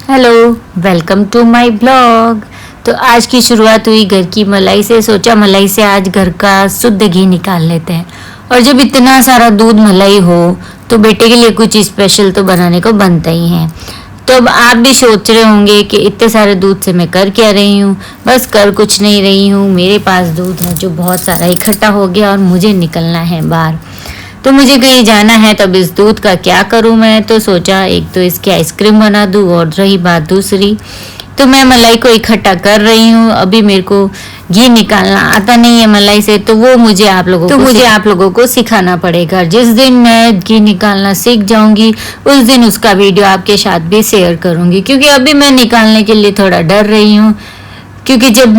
Hello, welcome to my blog. तो आज की शुरुआत हुई घर की मलाई से। सोचा मलाई से आज घर का शुद्ध घी निकाल लेते हैं। और जब इतना सारा दूध मलाई हो तो बेटे के लिए कुछ स्पेशल तो बनाने को बनता ही है। तो अब आप भी सोच रहे होंगे कि इतने सारे दूध से मैं कर क्या रही हूँ। बस कर कुछ नहीं रही हूँ, मेरे पास दूध है जो बहुत सारा इकट्ठा हो गया और मुझे निकलना है बाहर। तो मुझे कहीं जाना है, तब इस दूध का क्या करूं मैं। तो सोचा एक तो इसकी आइसक्रीम बना दूं, और रही बात दूसरी तो मैं मलाई को इकट्ठा कर रही हूँ। अभी मेरे को घी निकालना आता नहीं है मलाई से, तो वो मुझे आप लोगों को सिखाना पड़ेगा। जिस दिन मैं घी निकालना सीख जाऊंगी उस दिन उसका वीडियो आपके साथ भी शेयर करूंगी, क्योंकि अभी मैं निकालने के लिए थोड़ा डर रही हूँ। क्योंकि जब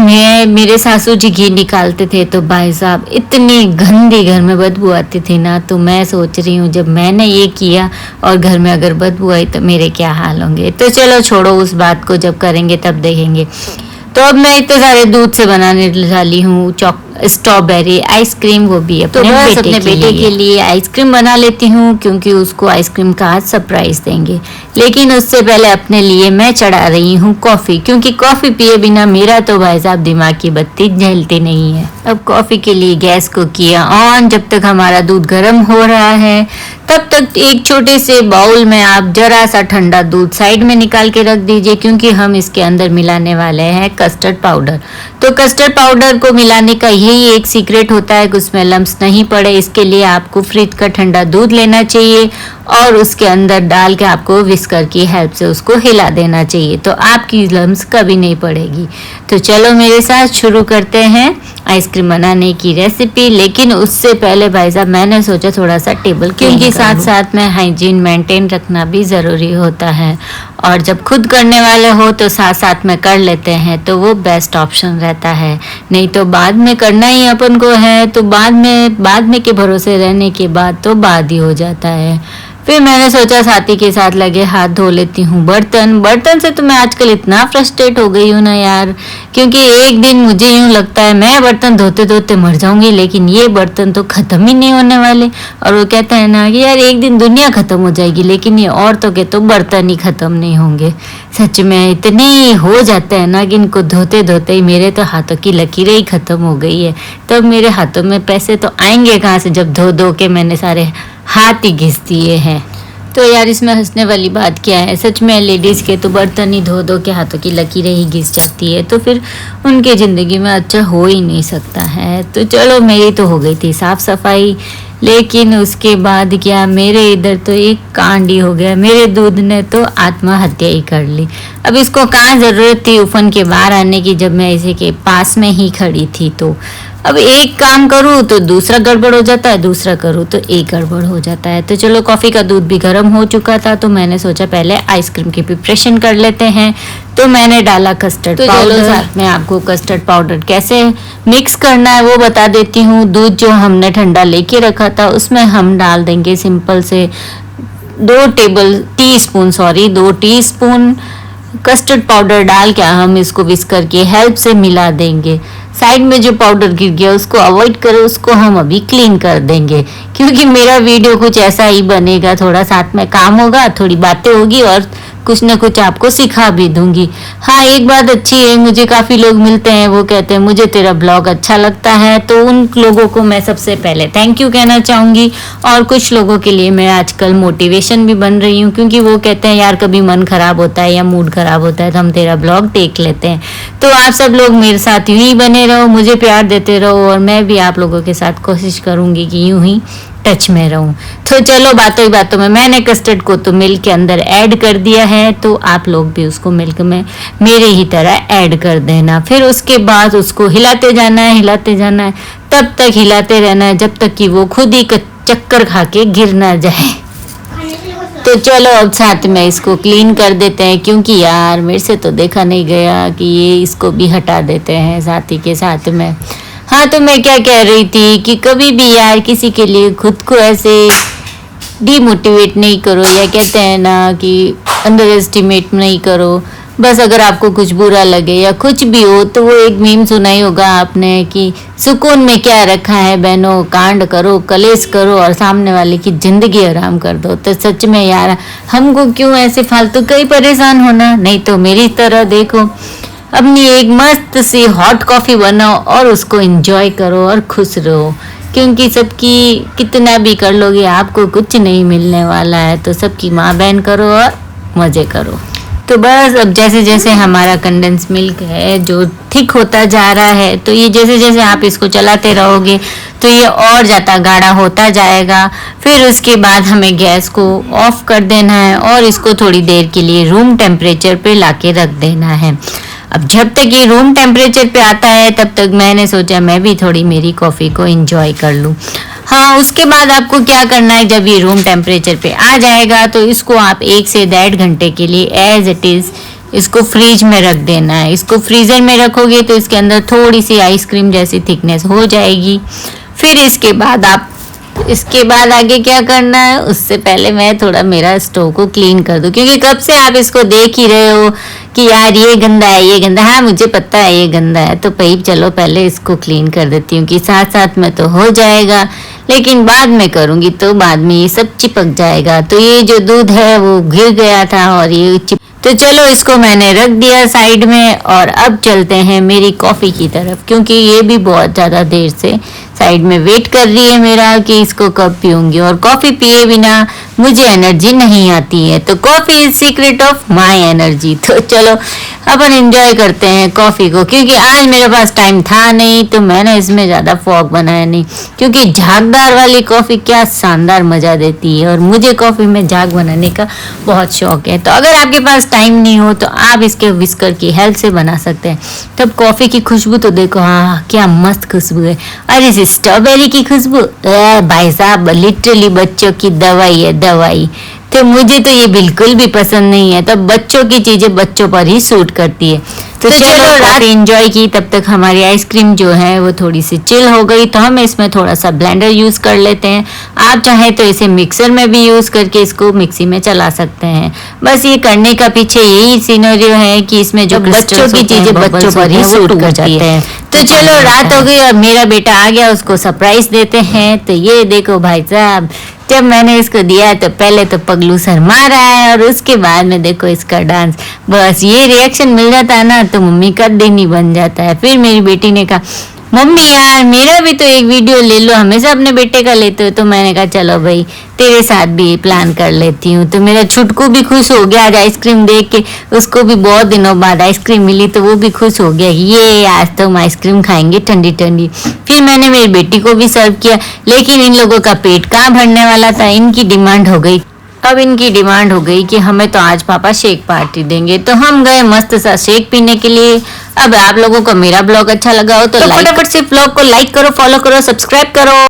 मेरे सासू जी घी निकालते थे तो भाई साहब इतनी गंदी घर में बदबू आती थी ना। तो मैं सोच रही हूँ जब मैंने ये किया और घर में अगर बदबू आई तो मेरे क्या हाल होंगे। तो चलो छोड़ो उस बात को, जब करेंगे तब देखेंगे। तो अब मैं इतने सारे दूध से बनाने वाली हूँ स्ट्रॉबेरी आइसक्रीम, वो भी अपने बेटे के लिए आइसक्रीम बना लेती हूँ, क्योंकि उसको आइसक्रीम का आज सरप्राइज देंगे। लेकिन उससे पहले अपने लिए मैं चढ़ा रही हूँ कॉफ़ी, क्योंकि कॉफ़ी पिए बिना मेरा तो भाई साहब दिमाग की बत्ती जलती नहीं है। अब कॉफ़ी के लिए गैस को किया ऑन। जब तक हमारा दूध गर्म हो रहा है तब तक एक छोटे से बाउल में आप जरा सा ठंडा दूध साइड में निकाल के रख दीजिए, क्योंकि हम इसके अंदर मिलाने वाले हैं कस्टर्ड पाउडर। तो कस्टर्ड पाउडर को मिलाने का यही एक सीक्रेट होता है कि उसमें लम्स नहीं पड़े। इसके लिए आपको फ्रिज का ठंडा दूध लेना चाहिए और उसके अंदर डाल के आपको विस्कर की हेल्प से उसको हिला देना चाहिए, तो आपकी लम्स कभी नहीं पड़ेगी। तो चलो मेरे साथ शुरू करते हैं आइसक्रीम बनाने की रेसिपी। लेकिन उससे पहले भाई साहब मैंने सोचा थोड़ा सा टेबल, क्योंकि साथ साथ में हाइजीन मेंटेन रखना भी ज़रूरी होता है। और जब खुद करने वाले हो तो साथ साथ में कर लेते हैं तो वो बेस्ट ऑप्शन रहता है। नहीं तो बाद में करना ही अपन को है, तो बाद में के भरोसे रहने के बाद तो बाद ही हो जाता है। फिर मैंने सोचा साथी के साथ लगे हाथ धो लेती हूँ। बर्तन से तो मैं आजकल इतना फ्रस्ट्रेट हो गई हूँ ना यार, क्योंकि एक दिन मुझे यूँ लगता है मैं बर्तन धोते धोते मर जाऊंगी, लेकिन ये बर्तन तो ख़त्म ही नहीं होने वाले। और वो कहते हैं ना कि यार एक दिन दुनिया ख़त्म हो जाएगी, लेकिन ये औरतों के तो बर्तन ही ख़त्म नहीं होंगे। सच में इतने हो जाते हैं ना कि इनको धोते धोते ही मेरे तो हाथों की लकीरें ही ख़त्म हो गई है। तब मेरे हाथों में पैसे तो आएंगे कहाँ से, जब धो धो के मैंने सारे हाथ ही घिस दिए हैं। तो यार इसमें हंसने वाली बात क्या है, सच में लेडीज़ के तो बर्तन ही धो धो के हाथों की लकीरें ही घिस जाती है, तो फिर उनके ज़िंदगी में अच्छा हो ही नहीं सकता है। तो चलो मेरी तो हो गई थी साफ़ सफाई, लेकिन उसके बाद क्या मेरे इधर तो एक कांड ही हो गया। मेरे दूध ने तो आत्महत्या ही कर ली। अब इसको कहाँ ज़रूरत थी उफन के बाहर आने की, जब मैं इसे के पास में ही खड़ी थी। तो अब एक काम करूँ तो दूसरा गड़बड़ हो जाता है, दूसरा करूँ तो एक गड़बड़ हो जाता है। तो चलो कॉफ़ी का दूध भी गर्म हो चुका था, तो मैंने सोचा पहले आइसक्रीम की प्रिपरेशन कर लेते हैं। तो मैंने डाला कस्टर्ड पाउडर। साथ में आपको कस्टर्ड पाउडर कैसे मिक्स करना है वो बता देती हूँ। दूध जो हमने ठंडा लेके रखा था उसमें हम डाल देंगे सिंपल से 2 टीस्पून कस्टर्ड पाउडर डाल के हम इसको विस्कर की हेल्प से मिला देंगे। साइड में जो पाउडर गिर गया उसको अवॉइड करो, उसको हम अभी क्लीन कर देंगे, क्योंकि मेरा वीडियो कुछ ऐसा ही बनेगा। थोड़ा साथ में काम होगा, थोड़ी बातें होगी और कुछ ना कुछ आपको सिखा भी दूंगी। हाँ एक बात अच्छी है, मुझे काफ़ी लोग मिलते हैं वो कहते हैं मुझे तेरा ब्लॉग अच्छा लगता है, तो उन लोगों को मैं सबसे पहले थैंक यू कहना चाहूँगी। और कुछ लोगों के लिए मैं आजकल मोटिवेशन भी बन रही हूँ, क्योंकि वो कहते हैं यार कभी मन ख़राब होता है या मूड ख़राब होता है तो हम तेरा ब्लॉग देख लेते हैं। तो आप सब लोग मेरे साथ यूँ ही बने रहो, मुझे प्यार देते रहो, और मैं भी आप लोगों के साथ कोशिश करूँगी कि यूँ ही टच में रहूं। तो चलो बातों ही बातों में मैंने कस्टर्ड को तो मिल्क के अंदर ऐड कर दिया है, तो आप लोग भी उसको मिल्क में मेरे ही तरह ऐड कर देना। फिर उसके बाद उसको हिलाते जाना है, तब तक हिलाते रहना है जब तक कि वो खुद ही चक्कर खा के गिर ना जाए। तो चलो अब साथ में इसको क्लीन कर देते हैं, क्योंकि यार मेरे से तो देखा नहीं गया कि ये इसको भी हटा देते हैं साथी के साथ में। हाँ तो मैं क्या कह रही थी कि कभी भी यार किसी के लिए खुद को ऐसे डीमोटिवेट नहीं करो, या कहते हैं ना कि अंडर एस्टिमेट नहीं करो। बस अगर आपको कुछ बुरा लगे या कुछ भी हो तो वो एक मीम सुना ही होगा आपने कि सुकून में क्या रखा है बहनों, कांड करो, कलेश करो और सामने वाले की जिंदगी आराम कर दो। तो सच में यार, हमको क्यों ऐसे फालतू कहीं परेशान होना, नहीं तो मेरी तरह देखो अपनी एक मस्त सी हॉट कॉफी बनाओ और उसको एंजॉय करो और खुश रहो, क्योंकि सबकी कितना भी कर लोगे आपको कुछ नहीं मिलने वाला है। तो सबकी माँ बहन करो और मजे करो। तो बस अब जैसे जैसे हमारा कंडेंस मिल्क है जो थिक होता जा रहा है, तो ये जैसे जैसे आप इसको चलाते रहोगे तो ये और ज़्यादा गाढ़ा होता जाएगा। फिर उसके बाद हमें गैस को ऑफ कर देना है और इसको थोड़ी देर के लिए रूम टेम्परेचर पे लाके रख देना है। अब जब तक ये रूम टेम्परेचर पे आता है तब तक मैंने सोचा मैं भी थोड़ी मेरी कॉफ़ी को एंजॉय कर लूँ। हाँ, उसके बाद आपको क्या करना है, जब ये रूम टेम्परेचर पे आ जाएगा तो इसको आप 1 से 1.5 घंटे के लिए एज इट इज़ इसको फ्रिज में रख देना है। इसको फ्रीज़र में रखोगे तो इसके अंदर थोड़ी सी आइसक्रीम जैसी थिकनेस हो जाएगी। फिर इसके बाद आगे क्या करना है, उससे पहले मैं थोड़ा मेरा स्टोव को क्लीन कर दूं, क्योंकि कब से आप इसको देख ही रहे हो कि यार ये गंदा है, ये गंदा है। हाँ, मुझे पता है ये गंदा है, तो भाई चलो पहले इसको क्लीन कर देती हूँ कि साथ साथ में तो हो जाएगा, लेकिन बाद में करूँगी तो बाद में ये सब चिपक जाएगा। तो ये जो दूध है वो गिर गया था और ये तो चलो इसको मैंने रख दिया साइड में और अब चलते हैं मेरी कॉफ़ी की तरफ, क्योंकि ये भी बहुत ज़्यादा देर से साइड में वेट कर रही है मेरा कि इसको कब पीऊँगी, और कॉफ़ी पिए बिना मुझे एनर्जी नहीं आती है। तो coffee is secret of my energy. तो चलो अपन एंजॉय करते हैं कॉफ़ी को, क्योंकि आज मेरे पास टाइम था नहीं तो मैंने इसमें ज़्यादा फॉग बनाया नहीं, क्योंकि झागदार वाली कॉफ़ी क्या शानदार मज़ा देती है और मुझे कॉफ़ी में झाग बनाने का बहुत शौक है। तो अगर आपके पास टाइम नहीं हो तो आप इसके विस्कर की हेल्प से बना सकते हैं। तब कॉफ़ी की खुशबू तो देखो, हाँ क्या मस्त खुशबू है। अरे स्ट्रॉबेरी की खुशबू, भाई साहब लिटरली बच्चों की दवाई है, दवाई। तो मुझे तो ये बिल्कुल भी पसंद नहीं है। तो बच्चों की चीजें बच्चों पर ही सूट करती है। तो चलो रात एंजॉय की, तब तक हमारी आइसक्रीम जो है वो थोड़ी सी चिल हो गई, तो हम इसमें थोड़ा सा ब्लेंडर यूज कर लेते हैं। आप चाहे तो इसे मिक्सर में भी यूज करके इसको मिक्सी में चला सकते हैं। बस ये करने का पीछे यही सिनेरियो है कि इसमें जो बच्चों की चीजें बच्चों पर ही सूट करती है। तो चलो रात हो गई और मेरा बेटा आ गया, उसको सरप्राइज देते हैं। तो ये देखो भाई साहब, जब मैंने इसको दिया तो पहले तो पगलू शर्मा रहा है और उसके बाद में देखो इसका डांस। बस ये रिएक्शन मिल जाता है ना तो मम्मी का दिन ही बन जाता है। फिर मेरी बेटी ने कहा मम्मी यार मेरा भी तो एक वीडियो ले लो, हमेशा अपने बेटे का लेते हो। तो मैंने कहा चलो भाई तेरे साथ भी प्लान कर लेती हूँ। तो मेरा छुटकू भी खुश हो गया आज आइसक्रीम देख के, उसको भी बहुत दिनों बाद आइसक्रीम मिली तो वो भी खुश हो गया, ये आज तो हम आइसक्रीम खाएंगे ठंडी ठंडी। फिर मैंने मेरी बेटी को भी सर्व किया, लेकिन इन लोगों का पेट कहाँ भरने वाला था, इनकी डिमांड हो गई। अब इनकी डिमांड हो गई कि हमें तो आज पापा शेक पार्टी देंगे, तो हम गए मस्त सा शेक पीने के लिए। अब आप लोगों को मेरा ब्लॉग अच्छा लगा हो तो फटाफट से ब्लॉग को लाइक करो, फॉलो करो, सब्सक्राइब करो।